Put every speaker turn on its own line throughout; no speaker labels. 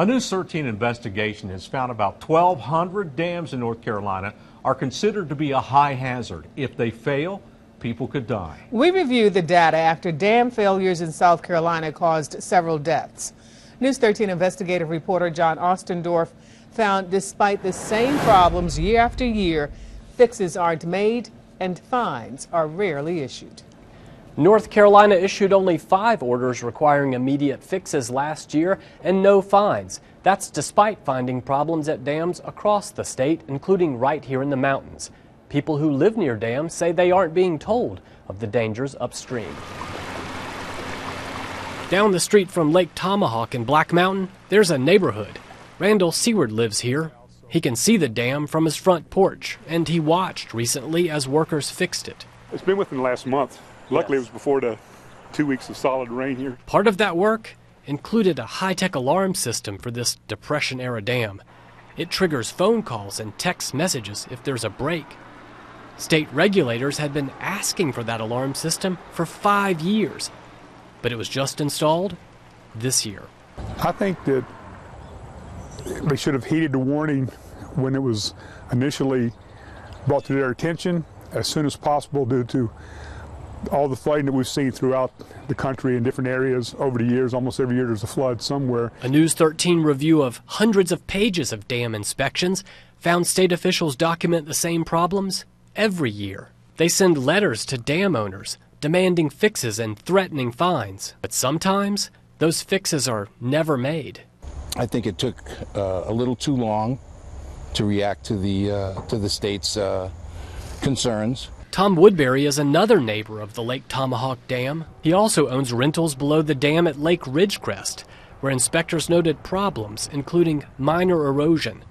A News 13 investigation has found about 1,200 dams in North Carolina are considered to be a high hazard. If they fail, people could die.
We reviewed the data after dam failures in South Carolina caused several deaths. News 13 investigative reporter John Ostendorf found despite the same problems year after year, fixes aren't made and fines are rarely issued.
North Carolina issued only 5 orders requiring immediate fixes last year and no fines. That's despite finding problems at dams across the state, including right here in the mountains. People who live near dams say they aren't being told of the dangers upstream. Down the street from Lake Tomahawk in Black Mountain, there's a neighborhood. Randall Seward lives here. He can see the dam from his front porch, and he watched recently as workers fixed it.
It's been within the last month. Luckily, it was before the 2 weeks of solid rain here.
Part of that work included a high-tech alarm system for this Depression-era dam. It triggers phone calls and text messages if there's a break. State regulators had been asking for that alarm system for 5 years, but it was just installed this year.
I think that they should have heeded the warning when it was initially brought to their attention as soon as possible due to all the flooding that we've seen throughout the country in different areas over the years. Almost every year there's a flood somewhere.
A News 13 review of hundreds of pages of dam inspections found state officials document the same problems every year. They send letters to dam owners demanding fixes and threatening fines. But sometimes those fixes are never made.
I think it took a little too long to react to the state's concerns.
Tom Woodbury is another neighbor of the Lake Tomahawk Dam. He also owns rentals below the dam at Lake Ridgecrest, where inspectors noted problems, including minor erosion.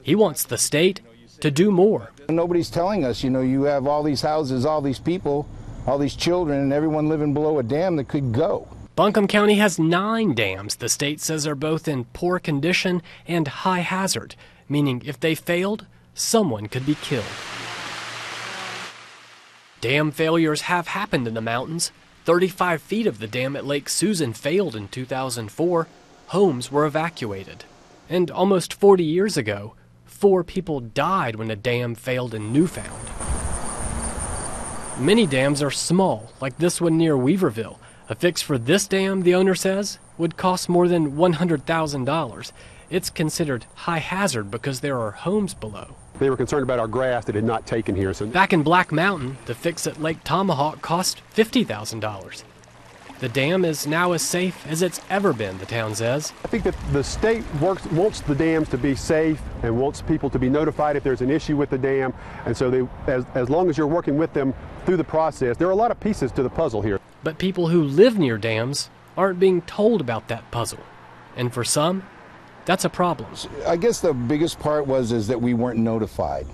He wants the state to do more.
Nobody's telling us, you have all these houses, all these people, all these children, and everyone living below a dam that could go.
Buncombe County has 9 dams the state says are both in poor condition and high hazard, meaning if they failed, someone could be killed. Dam failures have happened in the mountains. 35 feet of the dam at Lake Susan failed in 2004. Homes were evacuated. And almost 40 years ago, 4 people died when a dam failed in Newfound. Many dams are small, like this one near Weaverville. A fix for this dam, the owner says, would cost more than $100,000. It's considered high hazard because there are homes below.
They were concerned about our grass that had not taken here.
Back in Black Mountain, the fix at Lake Tomahawk cost $50,000. The dam is now as safe as it's ever been, the town says.
I think that the state wants the dams to be safe and wants people to be notified if there's an issue with the dam. And so as long as you're working with them through the process, there are a lot of pieces to the puzzle here.
But people who live near dams aren't being told about that puzzle. And for some, that's a problem.
I guess the biggest part is that we weren't notified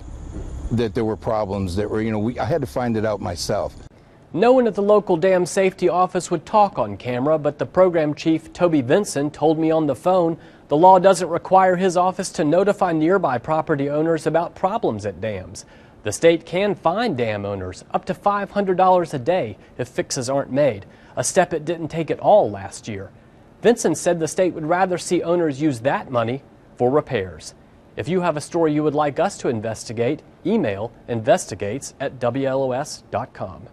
that there were problems that were, I had to find it out myself.
No one at the local dam safety office would talk on camera, but the program chief, Toby Vinson, told me on the phone the law doesn't require his office to notify nearby property owners about problems at dams. The state can fine dam owners up to $500 a day if fixes aren't made, a step it didn't take at all last year. Vinson said the state would rather see owners use that money for repairs. If you have a story you would like us to investigate, email investigates@WLOS.com.